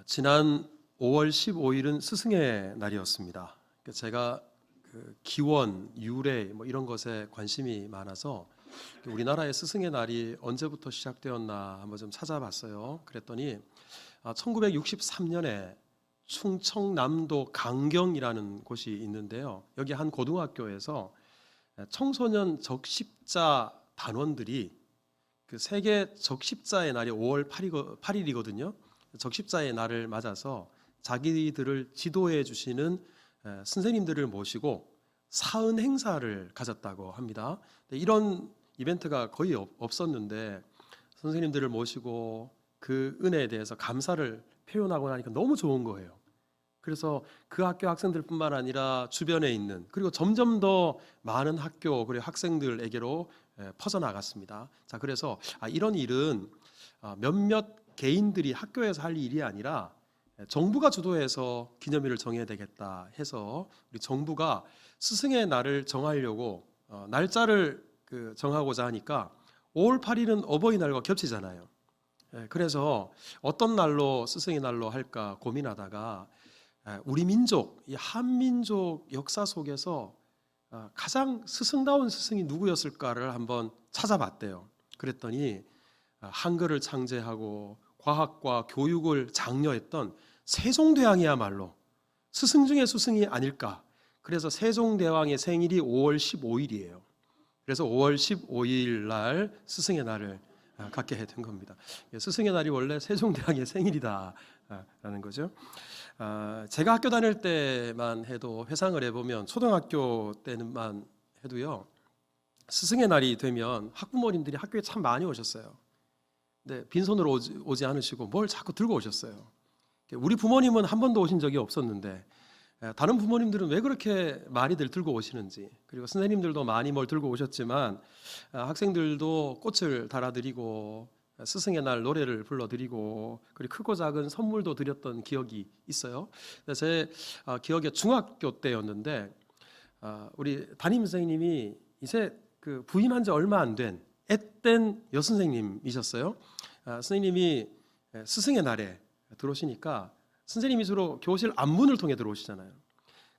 지난 5월 15일은 스승의 날이었습니다. 제가 기원, 유래 이런 것에 관심이 많아서 우리나라의 스승의 날이 언제부터 시작되었나 한번 좀 찾아봤어요. 그랬더니 1963년에 충청남도 강경이라는 곳이 있는데요. 여기 한 고등학교에서 청소년 적십자 단원들이 그 세계 적십자의 날이 5월 8일이거든요. 적십자의 날을 맞아서 자기들을 지도해 주시는 선생님들을 모시고 사은 행사를 가졌다고 합니다. 이런 이벤트가 거의 없었는데 선생님들을 모시고 그 은혜에 대해서 감사를 표현하고 나니까 너무 좋은 거예요. 그래서 그 학교 학생들뿐만 아니라 주변에 있는, 그리고 점점 더 많은 학교 그리고 학생들에게로 퍼져나갔습니다. 자, 그래서 이런 일은 몇몇 개인들이 학교에서 할 일이 아니라 정부가 주도해서 기념일을 정해야 되겠다 해서 우리 정부가 스승의 날을 정하려고 날짜를 정하고자 하니까 5월 8일은 어버이날과 겹치잖아요. 그래서 어떤 날로 스승의 날로 할까 고민하다가 우리 민족, 이 한민족 역사 속에서 가장 스승다운 스승이 누구였을까를 한번 찾아봤대요. 그랬더니 한글을 창제하고 과학과 교육을 장려했던 세종대왕이야말로 스승 중에 스승이 아닐까. 그래서 세종대왕의 생일이 5월 15일이에요. 그래서 5월 15일 날 스승의 날을 갖게 된 겁니다. 스승의 날이 원래 세종대왕의 생일이다라는 거죠. 제가 학교 다닐 때만 해도 회상을 해보면 초등학교 때만 해도요, 스승의 날이 되면 학부모님들이 학교에 참 많이 오셨어요. 네, 빈손으로 오지 않으시고 뭘 자꾸 들고 오셨어요. 우리 부모님은 한 번도 오신 적이 없었는데 다른 부모님들은 왜 그렇게 많이들 들고 오시는지, 그리고 선생님들도 많이 뭘 들고 오셨지만 학생들도 꽃을 달아드리고 스승의 날 노래를 불러드리고 그리고 크고 작은 선물도 드렸던 기억이 있어요. 제 기억에 중학교 때였는데 우리 담임 선생님이 이제 부임한 지 얼마 안 된 앳된 여선생님이셨어요. 선생님이 스승의 날에 들어오시니까 선생님이 주로 교실 앞문을 통해 들어오시잖아요.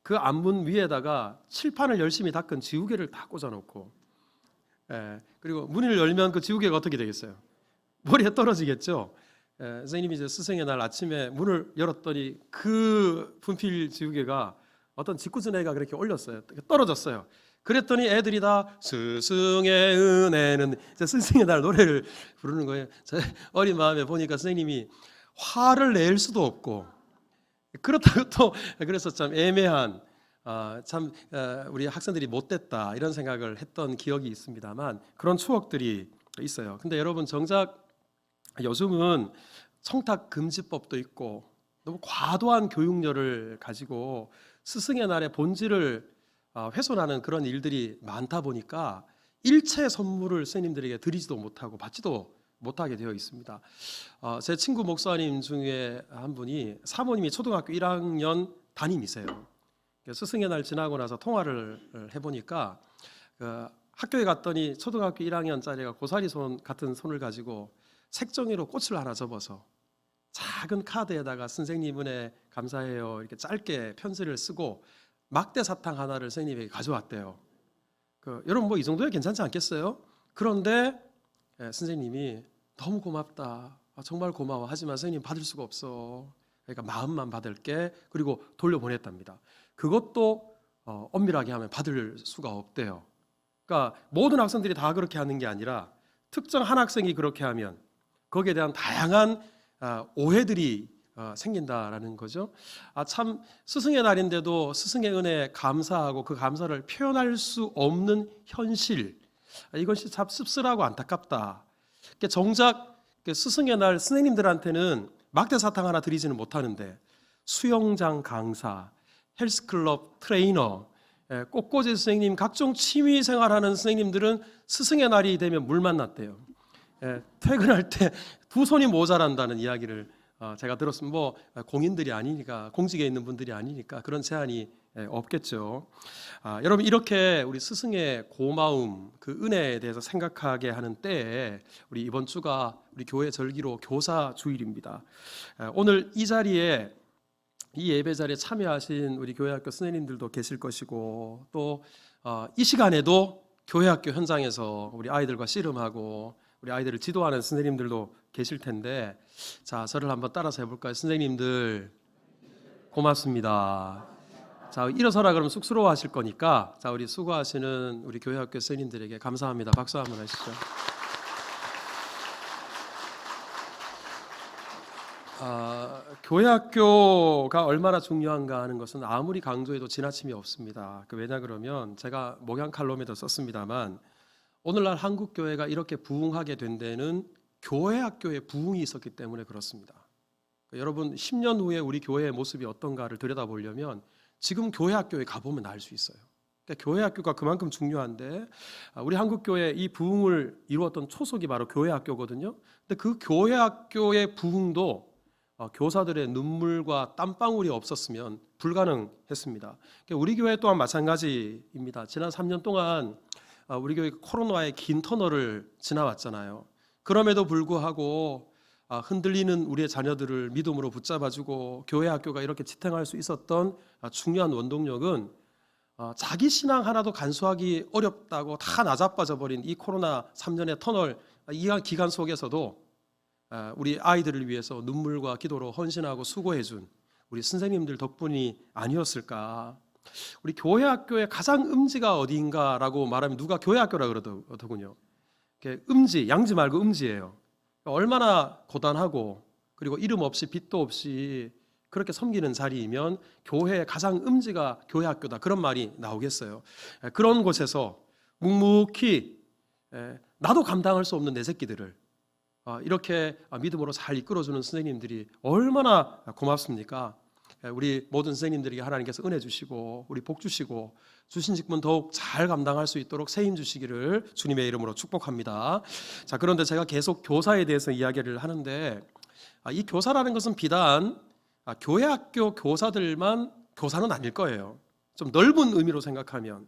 그 앞문 위에다가 칠판을 열심히 닦은 지우개를 다 꽂아놓고, 그리고 문을 열면 그 지우개가 어떻게 되겠어요? 머리에 떨어지겠죠. 선생님이 이제 스승의 날 아침에 문을 열었더니 그 분필 지우개가 어떤 짓궂은 애가 그렇게 올렸어요. 떨어졌어요. 그랬더니 애들이 다 스승의 은혜는, 이제 스승의 날 노래를 부르는 거예요. 제 어린 마음에 보니까 선생님이 화를 낼 수도 없고, 그렇다고 또 그래서 참 애매한, 우리 학생들이 못됐다 이런 생각을 했던 기억이 있습니다만 그런 추억들이 있어요. 근데 여러분, 정작 요즘은 청탁금지법도 있고 너무 과도한 교육열을 가지고 스승의 날의 본질을 훼손하는 그런 일들이 많다 보니까 일체 선물을 선생님들에게 드리지도 못하고 받지도 못하게 되어 있습니다. 제 친구 목사님 중에 한 분이 사모님이 초등학교 1학년 담임이세요. 스승의 날 지나고 나서 통화를 해보니까 학교에 갔더니 초등학교 1학년짜리가 고사리 손 같은 손을 가지고 색종이로 꽃을 하나 접어서 작은 카드에다가 선생님 은혜 감사해요 이렇게 짧게 편지를 쓰고 막대 사탕 하나를 선생님에게 가져왔대요. 여러분 이 정도면 괜찮지 않겠어요? 그런데 선생님이 너무 고맙다, 정말 고마워, 하지만 선생님 받을 수가 없어, 그러니까 마음만 받을게, 그리고 돌려보냈답니다. 그것도 엄밀하게 하면 받을 수가 없대요. 그러니까 모든 학생들이 다 그렇게 하는 게 아니라 특정 한 학생이 그렇게 하면 거기에 대한 다양한 오해들이 생긴다라는 거죠. 참 스승의 날인데도 스승의 은혜에 감사하고 그 감사를 표현할 수 없는 현실, 이것이 참 씁쓸하고 안타깝다. 정작 스승의 날 선생님들한테는 막대 사탕 하나 드리지는 못하는데 수영장 강사, 헬스클럽 트레이너, 꽃꽂이 선생님, 각종 취미 생활하는 선생님들은 스승의 날이 되면 물 만났대요. 퇴근할 때 두 손이 모자란다는 이야기를 제가 들었으면 뭐 공인들이 아니니까, 공직에 있는 분들이 아니니까 그런 제한이 없겠죠. 여러분, 이렇게 우리 스승의 고마움, 그 은혜에 대해서 생각하게 하는 때에 우리 이번 주가 우리 교회 절기로 교사 주일입니다. 오늘 이 자리에, 이 예배 자리에 참여하신 우리 교회학교 선생님들도 계실 것이고, 또 이 시간에도 교회학교 현장에서 우리 아이들과 씨름하고 우리 아이들을 지도하는 선생님들도 계실 텐데, 자, 저를 한번 따라서 해볼까요? 선생님들 고맙습니다. 자, 일어서라 그러면 쑥스러워 하실 거니까, 자, 우리 수고하시는 우리 교회학교 선생님들에게 감사합니다. 박수 한번 하시죠. 교회학교가 얼마나 중요한가 하는 것은 아무리 강조해도 지나침이 없습니다. 왜냐 그러면 제가 목양 칼럼에도 썼습니다만, 오늘날 한국 교회가 이렇게 부흥하게 된 데는 교회학교에 부흥이 있었기 때문에 그렇습니다. 여러분, 10년 후에 우리 교회의 모습이 어떤가를 들여다보려면 지금 교회학교에 가보면 알 수 있어요. 그러니까 교회학교가 그만큼 중요한데, 우리 한국 교회 이 부흥을 이루었던 초석이 바로 교회학교거든요. 근데 그 교회학교의 부흥도 교사들의 눈물과 땀방울이 없었으면 불가능했습니다. 우리 교회 또한 마찬가지입니다. 지난 3년 동안 우리 교회 코로나의 긴 터널을 지나왔잖아요. 그럼에도 불구하고 흔들리는 우리의 자녀들을 믿음으로 붙잡아주고 교회 학교가 이렇게 지탱할 수 있었던 중요한 원동력은 자기 신앙 하나도 간수하기 어렵다고 다 나자빠져버린 이 코로나 3년의 터널, 이 기간 속에서도 우리 아이들을 위해서 눈물과 기도로 헌신하고 수고해준 우리 선생님들 덕분이 아니었을까. 우리 교회 학교의 가장 음지가 어디인가라고 말하면 누가 교회 학교라 그러더군요. 음지, 양지 말고 음지예요. 얼마나 고단하고 그리고 이름 없이 빛도 없이 그렇게 섬기는 자리이면 교회의 가장 음지가 교회 학교다, 그런 말이 나오겠어요. 그런 곳에서 묵묵히 나도 감당할 수 없는 내 새끼들을 이렇게 믿음으로 잘 이끌어주는 선생님들이 얼마나 고맙습니까? 우리 모든 선생님들에게 하나님께서 은혜 주시고 우리 복 주시고 주신 직분 더욱 잘 감당할 수 있도록 새 힘 주시기를 주님의 이름으로 축복합니다. 자, 그런데 제가 계속 교사에 대해서 이야기를 하는데, 이 교사라는 것은 비단 교회 학교 교사들만 교사는 아닐 거예요. 좀 넓은 의미로 생각하면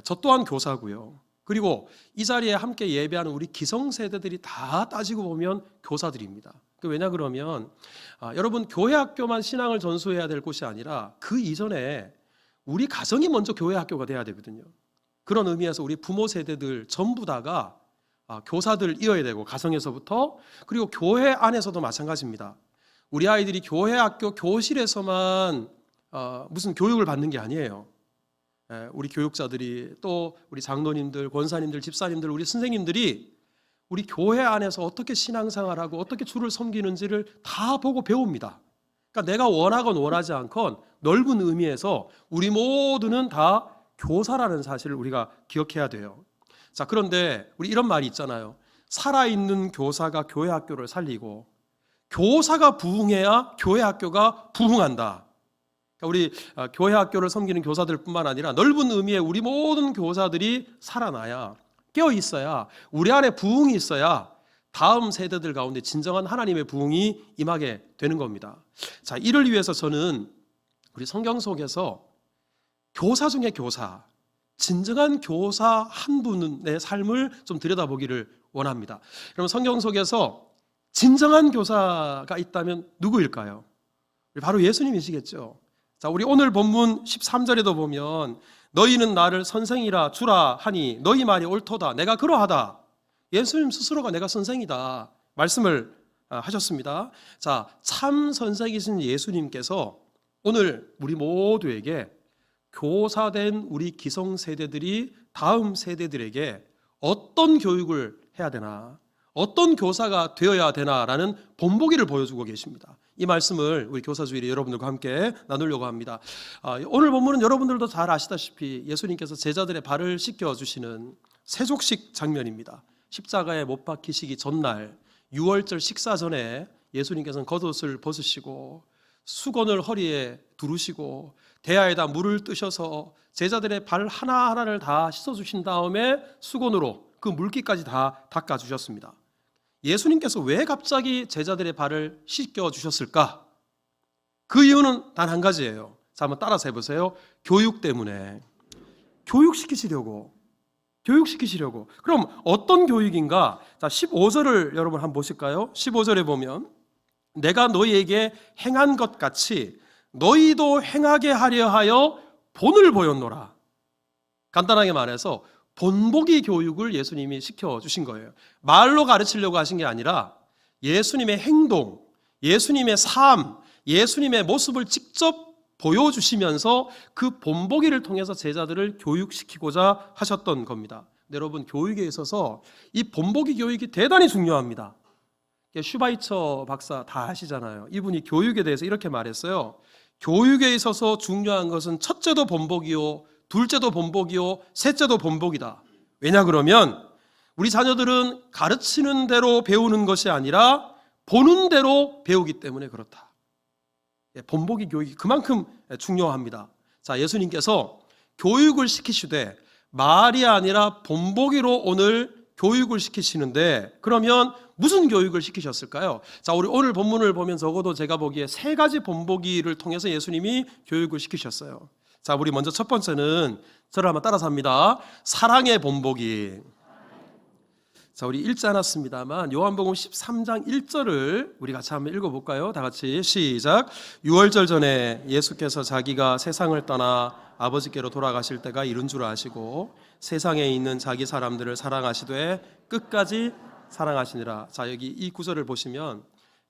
저 또한 교사고요. 그리고 이 자리에 함께 예배하는 우리 기성세대들이 다 따지고 보면 교사들입니다. 왜냐 그러면 여러분, 교회 학교만 신앙을 전수해야 될 곳이 아니라 그 이전에 우리 가정이 먼저 교회 학교가 돼야 되거든요. 그런 의미에서 우리 부모 세대들 전부 다가 교사들이어야 되고, 가정에서부터, 그리고 교회 안에서도 마찬가지입니다. 우리 아이들이 교회 학교 교실에서만 무슨 교육을 받는 게 아니에요. 우리 교육자들이, 또 우리 장로님들, 권사님들, 집사님들, 우리 선생님들이 우리 교회 안에서 어떻게 신앙생활하고 어떻게 주를 섬기는지를 다 보고 배웁니다. 그러니까 내가 원하건 원하지 않건 넓은 의미에서 우리 모두는 다 교사라는 사실을 우리가 기억해야 돼요. 자, 그런데 우리 이런 말이 있잖아요. 살아있는 교사가 교회 학교를 살리고 교사가 부흥해야 교회 학교가 부흥한다. 그러니까 우리 교회 학교를 섬기는 교사들뿐만 아니라 넓은 의미의 우리 모든 교사들이 살아나야, 깨어 있어야, 우리 안에 부흥이 있어야 다음 세대들 가운데 진정한 하나님의 부흥이 임하게 되는 겁니다. 자, 이를 위해서 저는 우리 성경 속에서 교사 중에 교사, 진정한 교사 한 분의 삶을 좀 들여다보기를 원합니다. 여러분, 성경 속에서 진정한 교사가 있다면 누구일까요? 바로 예수님이시겠죠. 자, 우리 오늘 본문 13절에도 보면 너희는 나를 선생이라 주라 하니 너희 말이 옳도다. 내가 그러하다. 예수님 스스로가 내가 선생이다 말씀을 하셨습니다. 자, 참 선생이신 예수님께서 오늘 우리 모두에게 교사된 우리 기성세대들이 다음 세대들에게 어떤 교육을 해야 되나, 어떤 교사가 되어야 되나라는 본보기를 보여주고 계십니다. 이 말씀을 우리 교사주일에 여러분들과 함께 나누려고 합니다. 오늘 본문은 여러분들도 잘 아시다시피 예수님께서 제자들의 발을 씻겨주시는 세족식 장면입니다. 십자가에 못 박히시기 전날 유월절 식사 전에 예수님께서는 겉옷을 벗으시고 수건을 허리에 두르시고 대야에다 물을 뜨셔서 제자들의 발 하나하나를 다 씻어주신 다음에 수건으로 그 물기까지 다 닦아주셨습니다. 예수님께서 왜 갑자기 제자들의 발을 씻겨 주셨을까? 그 이유는 단 한 가지예요. 자, 한번 따라서 해보세요. 교육 때문에. 교육시키시려고. 그럼 어떤 교육인가? 자, 15절을 여러분 한번 보실까요? 15절에 보면 내가 너희에게 행한 것 같이 너희도 행하게 하려 하여 본을 보였노라. 간단하게 말해서 본보기 교육을 예수님이 시켜주신 거예요. 말로 가르치려고 하신 게 아니라 예수님의 행동, 예수님의 삶, 예수님의 모습을 직접 보여주시면서 그 본보기를 통해서 제자들을 교육시키고자 하셨던 겁니다. 여러분, 교육에 있어서 이 본보기 교육이 대단히 중요합니다. 슈바이처 박사 다 아시잖아요. 이분이 교육에 대해서 이렇게 말했어요. 교육에 있어서 중요한 것은 첫째도 본보기요, 둘째도 본보기요, 셋째도 본보기다. 왜냐 그러면 우리 자녀들은 가르치는 대로 배우는 것이 아니라 보는 대로 배우기 때문에 그렇다. 본보기 교육이 그만큼 중요합니다. 자, 예수님께서 교육을 시키시되 말이 아니라 본보기로 오늘 교육을 시키시는데, 그러면 무슨 교육을 시키셨을까요? 자, 우리 오늘 본문을 보면 적어도 제가 보기에 세 가지 본보기를 통해서 예수님이 교육을 시키셨어요. 자, 우리 먼저 첫 번째는 저를 한번 따라서 합니다. 사랑의 본보기. 자, 우리 읽지 않았습니다만 요한복음 13장 1절을 우리 같이 한번 읽어볼까요? 다 같이 시작. 유월절 전에 예수께서 자기가 세상을 떠나 아버지께로 돌아가실 때가 이른 줄 아시고 세상에 있는 자기 사람들을 사랑하시되 끝까지 사랑하시니라. 자, 여기 이 구절을 보시면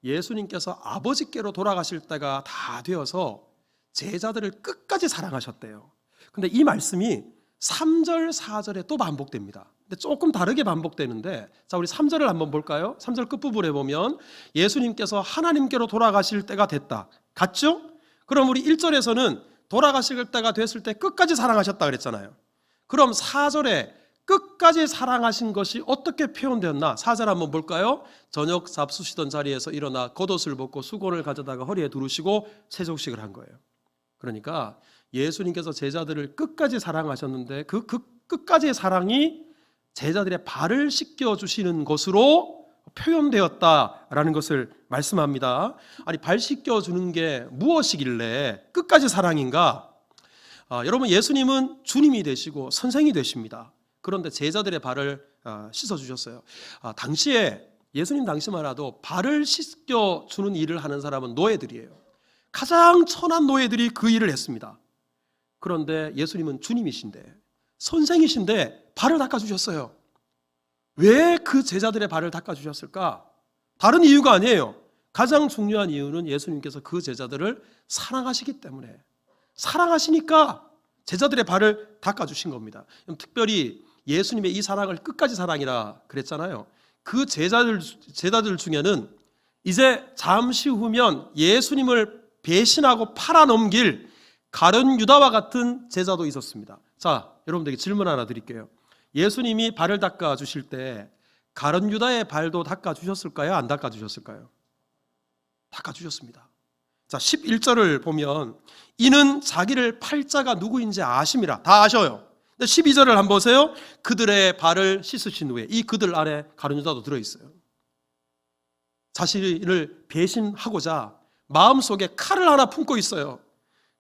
예수님께서 아버지께로 돌아가실 때가 다 되어서 제자들을 끝까지 사랑하셨대요. 근데 이 말씀이 3절, 4절에 또 반복됩니다. 근데 조금 다르게 반복되는데, 자, 우리 3절을 한번 볼까요? 3절 끝부분에 보면 예수님께서 하나님께로 돌아가실 때가 됐다. 같죠? 그럼 우리 1절에서는 돌아가실 때가 됐을 때 끝까지 사랑하셨다 그랬잖아요. 그럼 4절에 끝까지 사랑하신 것이 어떻게 표현되었나? 4절 한번 볼까요? 저녁 잡수시던 자리에서 일어나 겉옷을 벗고 수건을 가져다가 허리에 두르시고 세족식을 한 거예요. 그러니까 예수님께서 제자들을 끝까지 사랑하셨는데 그 끝까지의 사랑이 제자들의 발을 씻겨주시는 것으로 표현되었다라는 것을 말씀합니다. 아니, 발 씻겨주는 게 무엇이길래 끝까지 사랑인가? 여러분, 예수님은 주님이 되시고 선생이 되십니다. 그런데 제자들의 발을 씻어주셨어요. 당시에 예수님 당시만 해도 발을 씻겨주는 일을 하는 사람은 노예들이에요. 가장 천한 노예들이 그 일을 했습니다. 그런데 예수님은 주님이신데, 선생이신데 발을 닦아주셨어요. 왜 그 제자들의 발을 닦아주셨을까? 다른 이유가 아니에요. 가장 중요한 이유는 예수님께서 그 제자들을 사랑하시기 때문에, 사랑하시니까 제자들의 발을 닦아주신 겁니다. 특별히 예수님의 이 사랑을 끝까지 사랑이라 그랬잖아요. 그 제자들 중에는 이제 잠시 후면 예수님을 배신하고 팔아넘길 가룟 유다와 같은 제자도 있었습니다. 자, 여러분들에게 질문 하나 드릴게요. 예수님이 발을 닦아 주실 때 가룟 유다의 발도 닦아 주셨을까요? 안 닦아 주셨을까요? 닦아 주셨습니다. 자, 11절을 보면 이는 자기를 팔 자가 누구인지 아심이라. 다 아셔요. 근데 12절을 한번 보세요. 그들의 발을 씻으신 후에, 이 그들 안에 가룟 유다도 들어있어요. 자신을 배신하고자 마음속에 칼을 하나 품고 있어요.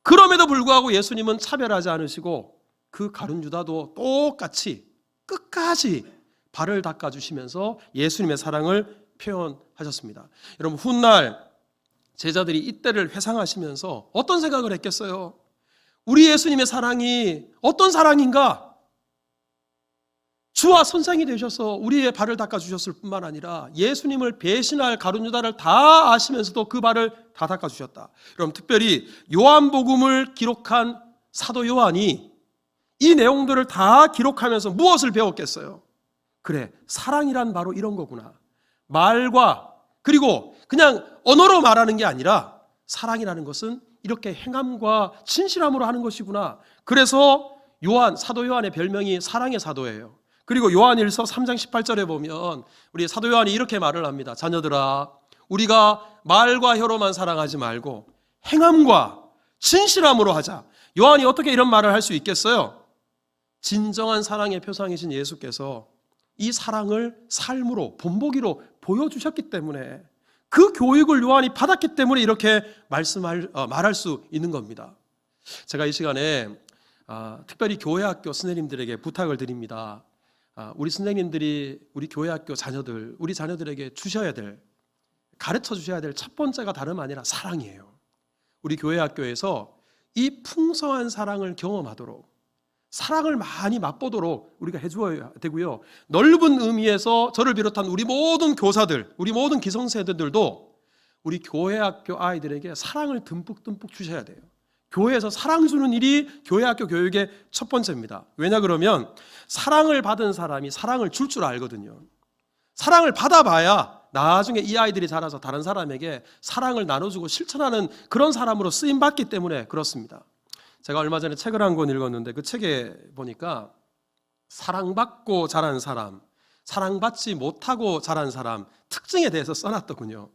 그럼에도 불구하고 예수님은 차별하지 않으시고 그 가룟 유다도 똑같이 끝까지 발을 닦아주시면서 예수님의 사랑을 표현하셨습니다. 여러분, 훗날 제자들이 이때를 회상하시면서 어떤 생각을 했겠어요? 우리 예수님의 사랑이 어떤 사랑인가? 주와 선생이 되셔서 우리의 발을 닦아주셨을 뿐만 아니라 예수님을 배신할 가룟 유다를 다 아시면서도 그 발을 다 닦아주셨다. 여러분, 특별히 요한복음을 기록한 사도 요한이 이 내용들을 다 기록하면서 무엇을 배웠겠어요? 그래, 사랑이란 바로 이런 거구나. 말과, 그리고 그냥 언어로 말하는 게 아니라 사랑이라는 것은 이렇게 행함과 진실함으로 하는 것이구나. 그래서 사도 요한의 별명이 사랑의 사도예요. 그리고 요한일서 3장 18절에 보면 우리 사도 요한이 이렇게 말을 합니다. 자녀들아, 우리가 말과 혀로만 사랑하지 말고 행함과 진실함으로 하자. 요한이 어떻게 이런 말을 할 수 있겠어요? 진정한 사랑의 표상이신 예수께서 이 사랑을 삶으로, 본보기로 보여주셨기 때문에, 그 교육을 요한이 받았기 때문에 이렇게 말할 수 있는 겁니다. 제가 이 시간에 특별히 교회학교 선생님들에게 부탁을 드립니다. 우리 선생님들이 우리 교회학교 자녀들, 우리 자녀들에게 주셔야 될, 가르쳐 주셔야 될 첫 번째가 다름 아니라 사랑이에요. 우리 교회학교에서 이 풍성한 사랑을 경험하도록, 사랑을 많이 맛보도록 우리가 해줘야 되고요. 넓은 의미에서 저를 비롯한 우리 모든 교사들, 우리 모든 기성세대들도 우리 교회학교 아이들에게 사랑을 듬뿍 주셔야 돼요. 교회에서 사랑 주는 일이 교회학교 교육의 첫 번째입니다. 왜냐 그러면 사랑을 받은 사람이 사랑을 줄 줄 알거든요. 사랑을 받아봐야 나중에 이 아이들이 자라서 다른 사람에게 사랑을 나눠주고 실천하는 그런 사람으로 쓰임받기 때문에 그렇습니다. 제가 얼마 전에 책을 한 권 읽었는데 그 책에 보니까 사랑받고 자란 사람, 사랑받지 못하고 자란 사람 특징에 대해서 써놨더군요.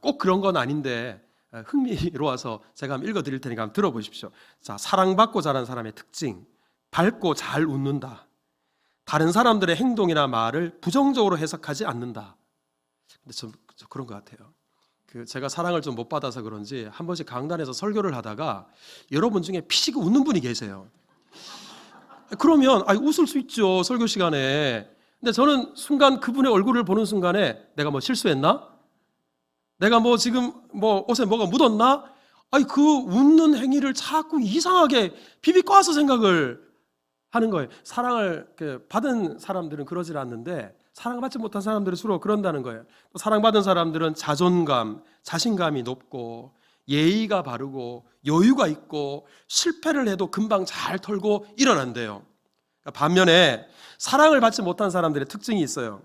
꼭 그런 건 아닌데 흥미로워서 제가 한번 읽어드릴 테니까 한번 들어보십시오. 자, 사랑받고 자란 사람의 특징: 밝고 잘 웃는다. 다른 사람들의 행동이나 말을 부정적으로 해석하지 않는다. 근데 저 그런 것 같아요. 제가 사랑을 좀 못 받아서 그런지 한 번씩 강단에서 설교를 하다가 여러분 중에 피식 웃는 분이 계세요. 그러면 웃을 수 있죠, 설교 시간에. 근데 저는 순간 그분의 얼굴을 보는 순간에 내가 뭐 실수했나? 내가 뭐 지금 뭐 옷에 뭐가 묻었나? 그 웃는 행위를 자꾸 이상하게 비비꼬아서 생각을 하는 거예요. 사랑을 받은 사람들은 그러질 않는데 사랑받지 못한 사람들은 주로 그런다는 거예요. 또 사랑받은 사람들은 자존감, 자신감이 높고 예의가 바르고 여유가 있고 실패를 해도 금방 잘 털고 일어난대요. 반면에 사랑을 받지 못한 사람들의 특징이 있어요.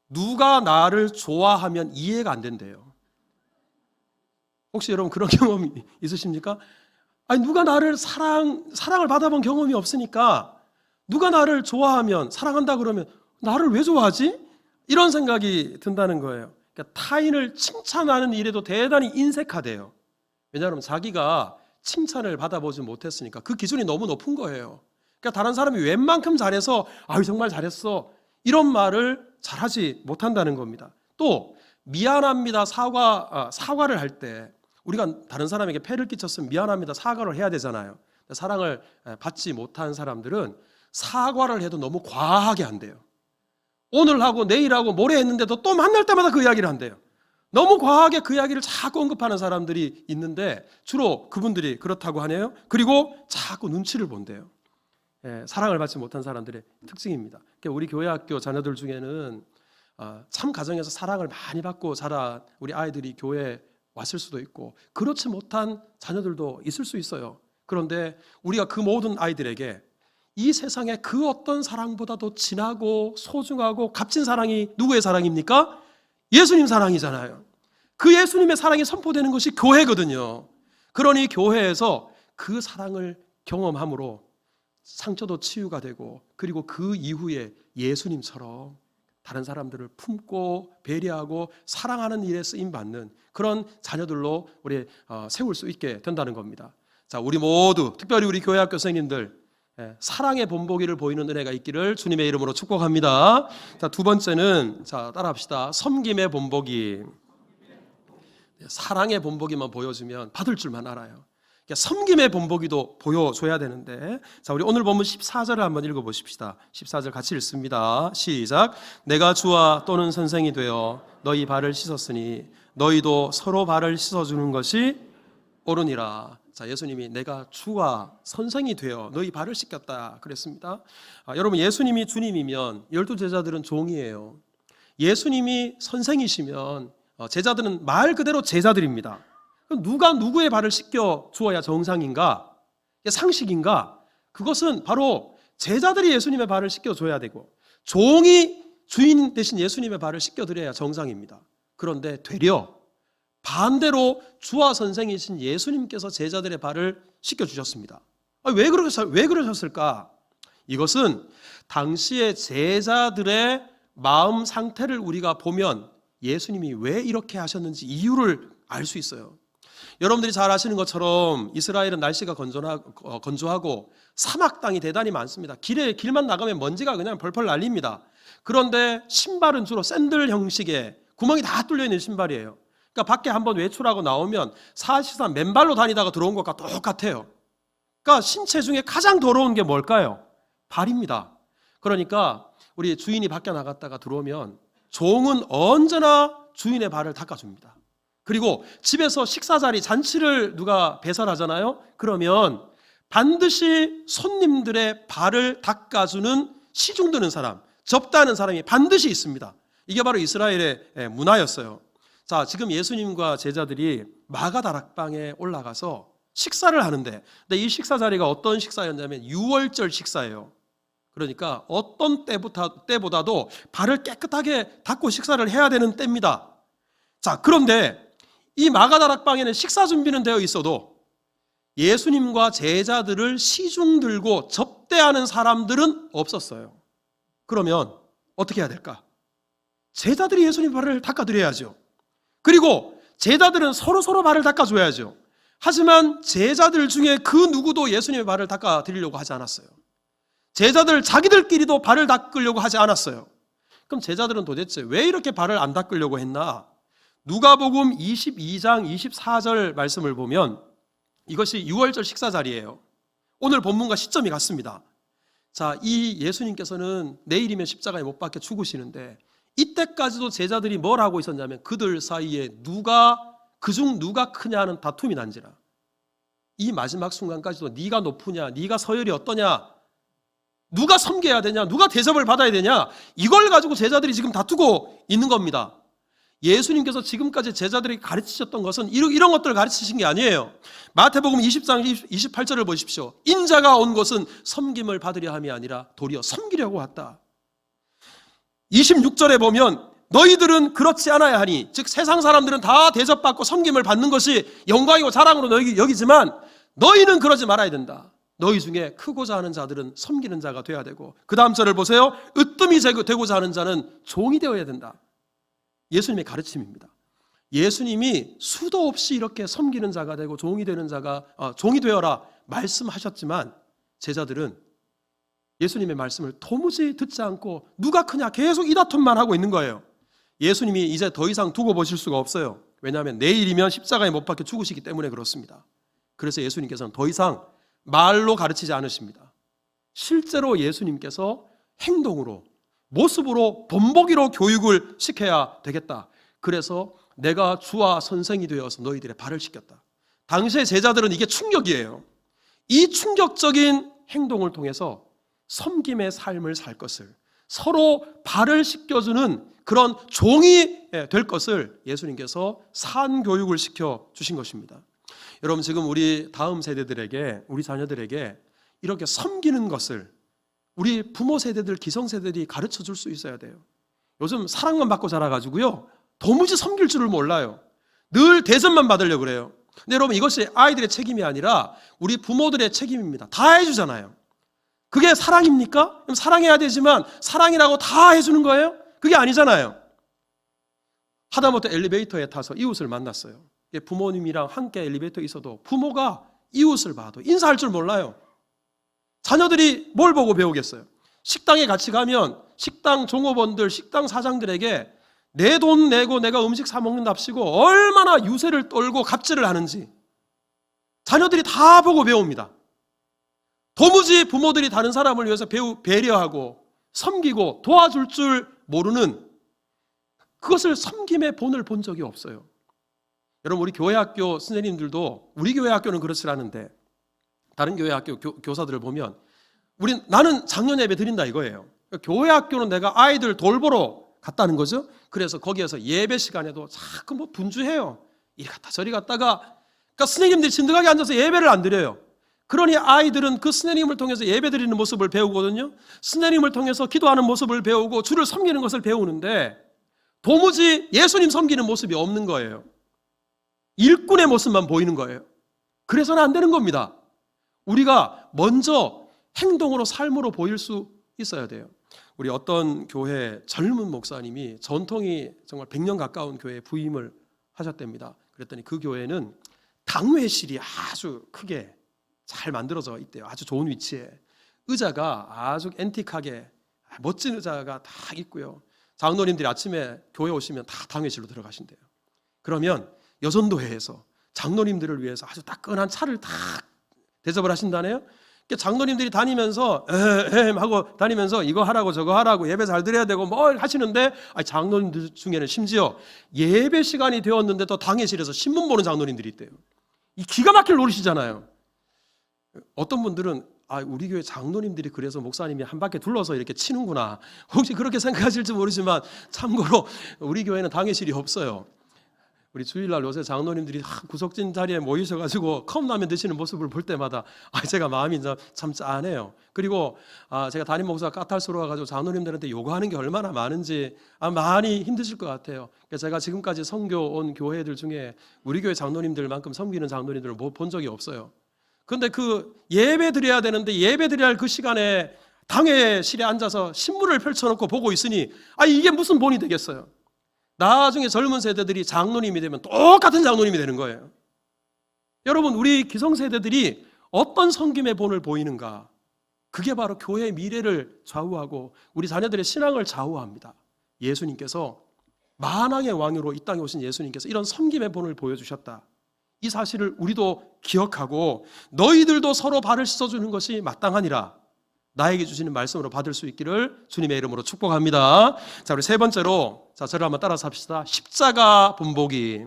누가 나를 좋아하면 이해가 안 된대요. 혹시 여러분 그런 경험이 있으십니까? 누가 나를 사랑을 받아본 경험이 없으니까 누가 나를 좋아하면, 사랑한다 그러면 나를 왜 좋아하지? 이런 생각이 든다는 거예요. 그러니까 타인을 칭찬하는 일에도 대단히 인색하대요. 왜냐하면 자기가 칭찬을 받아보지 못했으니까 그 기준이 너무 높은 거예요. 그러니까 다른 사람이 웬만큼 잘해서 정말 잘했어, 이런 말을 잘하지 못한다는 겁니다. 또 미안합니다, 사과를 할 때 우리가 다른 사람에게 폐를 끼쳤으면 미안합니다, 사과를 해야 되잖아요. 사랑을 받지 못한 사람들은 사과를 해도 너무 과하게 한대요. 오늘 하고 내일 하고 모레 했는데도 또 만날 때마다 그 이야기를 한대요. 너무 과하게 그 이야기를 자꾸 언급하는 사람들이 있는데 주로 그분들이 그렇다고 하네요. 그리고 자꾸 눈치를 본대요. 사랑을 받지 못한 사람들의 특징입니다. 그러니까 우리 교회학교 자녀들 중에는 참 가정에서 사랑을 많이 받고 자란 우리 아이들이 교회에 왔을 수도 있고 그렇지 못한 자녀들도 있을 수 있어요. 그런데 우리가 그 모든 아이들에게 이 세상에 그 어떤 사랑보다도 진하고 소중하고 값진 사랑이 누구의 사랑입니까? 예수님 사랑이잖아요. 그 예수님의 사랑이 선포되는 것이 교회거든요. 그러니 교회에서 그 사랑을 경험함으로 상처도 치유가 되고, 그리고 그 이후에 예수님처럼 다른 사람들을 품고 배려하고 사랑하는 일에 쓰임받는 그런 자녀들로 우리 세울 수 있게 된다는 겁니다. 자, 우리 모두, 특별히 우리 교회학교 선생님들, 사랑의 본보기를 보이는 은혜가 있기를 주님의 이름으로 축복합니다. 자, 두 번째는, 따라합시다. 섬김의 본보기. 사랑의 본보기만 보여주면 받을 줄만 알아요. 그러니까 섬김의 본보기도 보여줘야 되는데, 자, 우리 오늘 본문 14절을 한번 읽어보십시다. 14절 같이 읽습니다. 시작. 내가 주와 또는 선생이 되어 너희 발을 씻었으니 너희도 서로 발을 씻어주는 것이 옳으니라. 자, 예수님이 내가 주와 선생이 되어 너희 발을 씻겼다 그랬습니다. 여러분, 예수님이 주님이면 12제자들은 종이에요. 예수님이 선생이시면 제자들은 말 그대로 제자들입니다. 그럼 누가 누구의 발을 씻겨 주어야 정상인가? 상식인가? 그것은 바로 제자들이 예수님의 발을 씻겨줘야 되고 종이 주인 대신 예수님의 발을 씻겨드려야 정상입니다. 그런데 되려 반대로 주와 선생이신 예수님께서 제자들의 발을 씻겨주셨습니다. 왜 그러셨을까? 이것은 당시의 제자들의 마음 상태를 우리가 보면 예수님이 왜 이렇게 하셨는지 이유를 알 수 있어요. 여러분들이 잘 아시는 것처럼 이스라엘은 날씨가 건조하고 사막 땅이 대단히 많습니다. 길만 나가면 먼지가 그냥 벌벌 날립니다. 그런데 신발은 주로 샌들 형식의 구멍이 다 뚫려 있는 신발이에요. 그러니까 밖에 한번 외출하고 나오면 사실상 맨발로 다니다가 들어온 것과 똑같아요. 그러니까 신체 중에 가장 더러운 게 뭘까요? 발입니다. 그러니까 우리 주인이 밖에 나갔다가 들어오면 종은 언제나 주인의 발을 닦아줍니다. 그리고 집에서 식사 자리 잔치를 누가 배설하잖아요. 그러면 반드시 손님들의 발을 닦아주는 시중 드는 사람, 접다는 사람이 반드시 있습니다. 이게 바로 이스라엘의 문화였어요. 자, 지금 예수님과 제자들이 마가다락방에 올라가서 식사를 하는데, 근데 이 식사 자리가 어떤 식사였냐면 유월절 식사예요. 그러니까 어떤 때보다도 발을 깨끗하게 닦고 식사를 해야 되는 때입니다. 자, 그런데 이 마가다락방에는 식사 준비는 되어 있어도 예수님과 제자들을 시중 들고 접대하는 사람들은 없었어요. 그러면 어떻게 해야 될까? 제자들이 예수님 발을 닦아드려야죠. 그리고 제자들은 서로 발을 닦아줘야죠. 하지만 제자들 중에 그 누구도 예수님의 발을 닦아드리려고 하지 않았어요. 제자들 자기들끼리도 발을 닦으려고 하지 않았어요. 그럼 제자들은 도대체 왜 이렇게 발을 안 닦으려고 했나? 누가복음 22장 24절 말씀을 보면 이것이 유월절 식사 자리예요. 오늘 본문과 시점이 같습니다. 자, 이 예수님께서는 내일이면 십자가에 못 박혀 죽으시는데 이때까지도 제자들이 뭘 하고 있었냐면 그들 사이에 그중 누가 크냐 하는 다툼이 난지라. 이 마지막 순간까지도 네가 높으냐, 네가 서열이 어떠냐, 누가 섬겨야 되냐, 누가 대접을 받아야 되냐, 이걸 가지고 제자들이 지금 다투고 있는 겁니다. 예수님께서 지금까지 제자들에게 가르치셨던 것은 이런 것들을 가르치신 게 아니에요. 마태복음 20장 28절을 보십시오. 인자가 온 것은 섬김을 받으려 함이 아니라 도리어 섬기려고 왔다. 26절에 보면 너희들은 그렇지 않아야 하니, 즉 세상 사람들은 다 대접받고 섬김을 받는 것이 영광이고 자랑으로 여기지만 너희는 그러지 말아야 된다. 너희 중에 크고자 하는 자들은 섬기는 자가 되어야 되고, 그 다음 절을 보세요. 으뜸이 되고자 하는 자는 종이 되어야 된다. 예수님의 가르침입니다. 예수님이 수도 없이 이렇게 섬기는 자가 되고 종이 되는 자가 종이 되어라 말씀하셨지만 제자들은 예수님의 말씀을 도무지 듣지 않고 누가 크냐 계속 이 다툼만 하고 있는 거예요. 예수님이 이제 더 이상 두고 보실 수가 없어요. 왜냐하면 내일이면 십자가에 못 박혀 죽으시기 때문에 그렇습니다. 그래서 예수님께서는 더 이상 말로 가르치지 않으십니다. 실제로 예수님께서 행동으로, 모습으로, 본보기로 교육을 시켜야 되겠다. 그래서 내가 주와 선생이 되어서 너희들의 발을 씻겼다. 당시의 제자들은 이게 충격이에요. 이 충격적인 행동을 통해서 섬김의 삶을 살 것을, 서로 발을 씻겨주는 그런 종이 될 것을 예수님께서 산교육을 시켜주신 것입니다. 여러분, 지금 우리 다음 세대들에게, 우리 자녀들에게 이렇게 섬기는 것을 우리 부모 세대들, 기성세대들이 가르쳐 줄 수 있어야 돼요. 요즘 사랑만 받고 자라가지고요, 도무지 섬길 줄을 몰라요. 늘 대접만 받으려고 그래요. 근데 여러분, 이것이 아이들의 책임이 아니라 우리 부모들의 책임입니다. 다 해주잖아요. 그게 사랑입니까? 그럼 사랑해야 되지만 사랑이라고 다 해주는 거예요? 그게 아니잖아요. 하다못해 엘리베이터에 타서 이웃을 만났어요. 부모님이랑 함께 엘리베이터에 있어도 부모가 이웃을 봐도 인사할 줄 몰라요. 자녀들이 뭘 보고 배우겠어요? 식당에 같이 가면 식당 종업원들, 식당 사장들에게 내 돈 내고 내가 음식 사 먹는답시고 얼마나 유세를 떨고 갑질을 하는지 자녀들이 다 보고 배웁니다. 도무지 부모들이 다른 사람을 위해서 배려하고 섬기고 도와줄 줄 모르는, 그것을 섬김의 본을 본 적이 없어요. 여러분, 우리 교회 학교 선생님들도, 우리 교회 학교는 그렇지 않은데 다른 교회 학교 교사들을 보면 나는 작년 예배 드린다 이거예요. 교회 학교는 내가 아이들 돌보러 갔다는 거죠. 그래서 거기에서 예배 시간에도 자꾸 분주해요. 이리 갔다 저리 갔다가, 그러니까 선생님들이 진득하게 앉아서 예배를 안 드려요. 그러니 아이들은 그 선생님을 통해서 예배 드리는 모습을 배우거든요. 선생님을 통해서 기도하는 모습을 배우고 주를 섬기는 것을 배우는데 도무지 예수님 섬기는 모습이 없는 거예요. 일꾼의 모습만 보이는 거예요. 그래서는 안 되는 겁니다. 우리가 먼저 행동으로, 삶으로 보일 수 있어야 돼요. 우리 어떤 교회 젊은 목사님이 전통이 정말 100년 가까운 교회에 부임을 하셨답니다. 그랬더니 그 교회는 당회실이 아주 크게 잘 만들어져 있대요. 아주 좋은 위치에. 의자가 아주 앤틱하게 멋진 의자가 다 있고요. 장로님들이 아침에 교회 오시면 다 당회실로 들어가신대요. 그러면 여전도회에서 장로님들을 위해서 아주 따끈한 차를 다 대접을 하신다네요. 장로님들이 다니면서 하고 다니면서 이거 하라고 저거 하라고 예배 잘 드려야 되고 뭘 하시는데, 장로님들 중에는 심지어 예배 시간이 되었는데 또 당회실에서 신문 보는 장로님들이 있대요. 이 기가 막힐 노릇이잖아요. 어떤 분들은 우리 교회 장로님들이 그래서 목사님이 한 바퀴 둘러서 이렇게 치는구나, 혹시 그렇게 생각하실지 모르지만 참고로 우리 교회는 당회실이 없어요. 우리 주일날 요새 장로님들이 구석진 자리에 모이셔가지고 컵라면 드시는 모습을 볼 때마다 제가 마음이 참 짠해요. 그리고 제가 담임 목사가 까탈스러워가지고 장로님들한테 요구하는 게 얼마나 많은지 많이 힘드실 것 같아요. 제가 지금까지 선교 온 교회들 중에 우리 교회 장로님들만큼 섬기는 장로님들을 본 적이 없어요. 그런데 그 예배 드려야 되는데 예배 드려야 할 그 시간에 당회실에 앉아서 신문을 펼쳐놓고 보고 있으니 이게 무슨 본이 되겠어요. 나중에 젊은 세대들이 장로님이 되면 똑같은 장로님이 되는 거예요. 여러분, 우리 기성세대들이 어떤 섬김의 본을 보이는가, 그게 바로 교회의 미래를 좌우하고 우리 자녀들의 신앙을 좌우합니다. 예수님께서 만왕의 왕으로 이 땅에 오신 예수님께서 이런 섬김의 본을 보여주셨다. 이 사실을 우리도 기억하고 너희들도 서로 발을 씻어주는 것이 마땅하니라, 나에게 주시는 말씀으로 받을 수 있기를 주님의 이름으로 축복합니다. 자, 우리 세 번째로, 저를 한번 따라서 합시다. 십자가 본보기.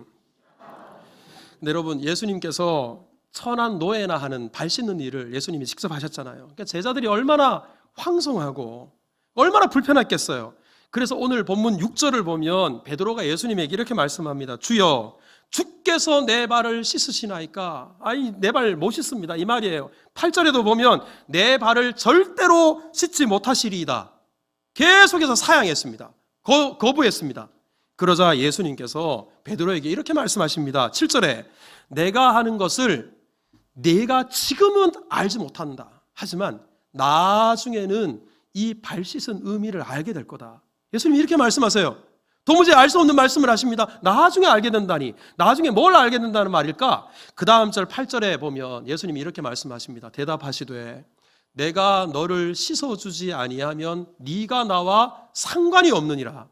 근데 여러분, 예수님께서 천한 노예나 하는 발 씻는 일을 예수님이 직접 하셨잖아요. 그러니까 제자들이 얼마나 황송하고 얼마나 불편했겠어요. 그래서 오늘 본문 6절을 보면 베드로가 예수님에게 이렇게 말씀합니다. 주여, 주께서 내 발을 씻으시나이까? 내 발 못 씻습니다, 이 말이에요. 8절에도 보면 내 발을 절대로 씻지 못하시리이다. 계속해서 사양했습니다. 거부했습니다. 그러자 예수님께서 베드로에게 이렇게 말씀하십니다. 7절에 내가 하는 것을 네가 지금은 알지 못한다. 하지만 나중에는 이 발 씻은 의미를 알게 될 거다. 예수님이 이렇게 말씀하세요. 도무지 알 수 없는 말씀을 하십니다. 나중에 알게 된다니, 나중에 뭘 알게 된다는 말일까? 그 다음 절 8절에 보면 예수님이 이렇게 말씀하십니다. 대답하시되 내가 너를 씻어주지 아니하면 네가 나와 상관이 없느니라.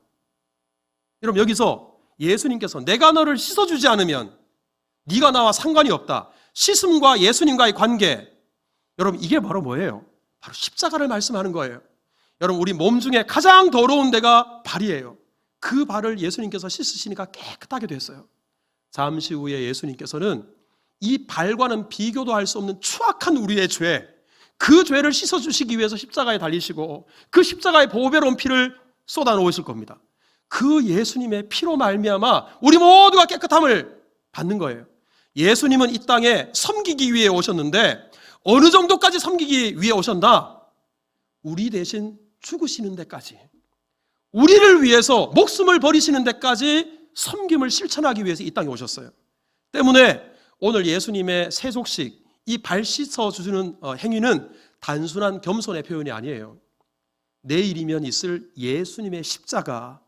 여러분, 여기서 예수님께서 내가 너를 씻어주지 않으면 네가 나와 상관이 없다. 씻음과 예수님과의 관계, 여러분, 이게 바로 뭐예요? 바로 십자가를 말씀하는 거예요. 여러분, 우리 몸 중에 가장 더러운 데가 발이에요. 그 발을 예수님께서 씻으시니까 깨끗하게 됐어요. 잠시 후에 예수님께서는 이 발과는 비교도 할 수 없는 추악한 우리의 죄, 그 죄를 씻어주시기 위해서 십자가에 달리시고 그 십자가의 보배로운 피를 쏟아놓으실 겁니다. 그 예수님의 피로 말미암아 우리 모두가 깨끗함을 받는 거예요. 예수님은 이 땅에 섬기기 위해 오셨는데 어느 정도까지 섬기기 위해 오셨나? 우리 대신 죽으시는 데까지, 우리를 위해서 목숨을 버리시는 데까지 섬김을 실천하기 위해서 이 땅에 오셨어요. 때문에 오늘 예수님의 세속식, 이 발 씻어주는 행위는 단순한 겸손의 표현이 아니에요. 내일이면 있을 예수님의 십자가,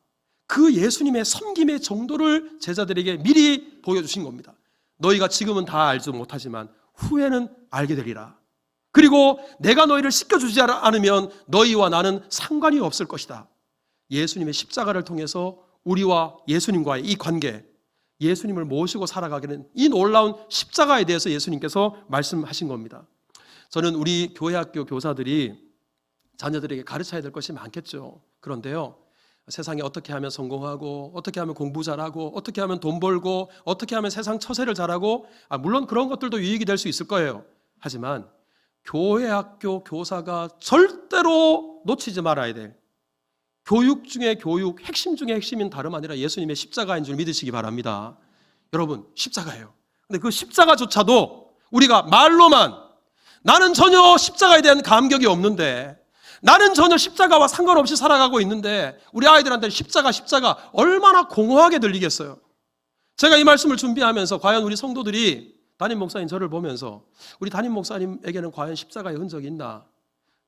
그 예수님의 섬김의 정도를 제자들에게 미리 보여주신 겁니다. 너희가 지금은 다 알지 못하지만 후에는 알게 되리라. 그리고 내가 너희를 씻겨주지 않으면 너희와 나는 상관이 없을 것이다. 예수님의 십자가를 통해서 우리와 예수님과의 이 관계, 예수님을 모시고 살아가게 된 이 놀라운 십자가에 대해서 예수님께서 말씀하신 겁니다. 저는 우리 교회학교 교사들이 자녀들에게 가르쳐야 될 것이 많겠죠. 그런데요, 세상에 어떻게 하면 성공하고, 어떻게 하면 공부 잘하고, 어떻게 하면 돈 벌고, 어떻게 하면 세상 처세를 잘하고, 물론 그런 것들도 유익이 될 수 있을 거예요. 하지만 교회학교 교사가 절대로 놓치지 말아야 될 교육 중에 교육, 핵심 중에 핵심인 다름 아니라 예수님의 십자가인 줄 믿으시기 바랍니다. 여러분, 십자가예요. 근데 그 십자가조차도 우리가 말로만, 나는 전혀 십자가에 대한 감격이 없는데, 나는 전혀 십자가와 상관없이 살아가고 있는데, 우리 아이들한테는 십자가 얼마나 공허하게 들리겠어요. 제가 이 말씀을 준비하면서 과연 우리 성도들이 담임 목사님 저를 보면서 우리 담임 목사님에게는 과연 십자가의 흔적이 있나?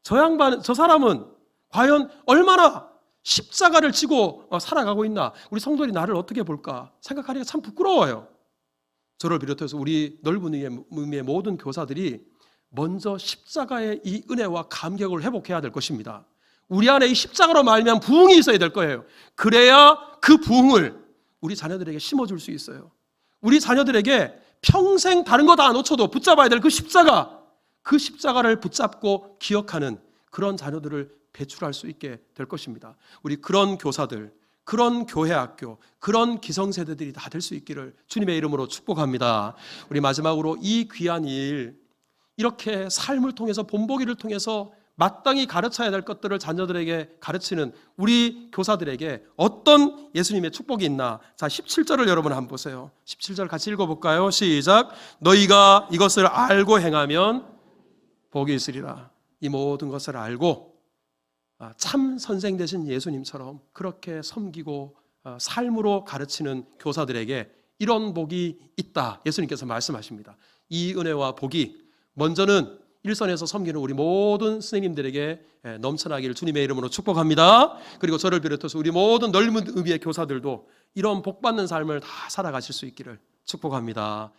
저 사람은 과연 얼마나 십자가를 지고 살아가고 있나? 우리 성도들이 나를 어떻게 볼까? 생각하기가 참 부끄러워요. 저를 비롯해서 우리 넓은 의미의 모든 교사들이 먼저 십자가의 이 은혜와 감격을 회복해야 될 것입니다. 우리 안에 이 십자가로 말미암은 부흥이 있어야 될 거예요. 그래야 그 부흥을 우리 자녀들에게 심어줄 수 있어요. 우리 자녀들에게 평생 다른 거 다 놓쳐도 붙잡아야 될 그 십자가를 붙잡고 기억하는 그런 자녀들을 배출할 수 있게 될 것입니다. 우리 그런 교사들, 그런 교회 학교, 그런 기성세대들이 다 될 수 있기를 주님의 이름으로 축복합니다. 우리 마지막으로 이 귀한 일, 이렇게 삶을 통해서 본보기를 통해서 마땅히 가르쳐야 될 것들을 자녀들에게 가르치는 우리 교사들에게 어떤 예수님의 축복이 있나? 자, 17절을 여러분 한번 보세요. 17절 같이 읽어볼까요? 시작. 너희가 이것을 알고 행하면 복이 있으리라. 이 모든 것을 알고 참 선생 되신 예수님처럼 그렇게 섬기고 삶으로 가르치는 교사들에게 이런 복이 있다. 예수님께서 말씀하십니다. 이 은혜와 복이 먼저는 일선에서 섬기는 우리 모든 스님들에게 넘쳐나기를 주님의 이름으로 축복합니다. 그리고 저를 비롯해서 우리 모든 넓은 의미의 교사들도 이런 복받는 삶을 다 살아가실 수 있기를 축복합니다.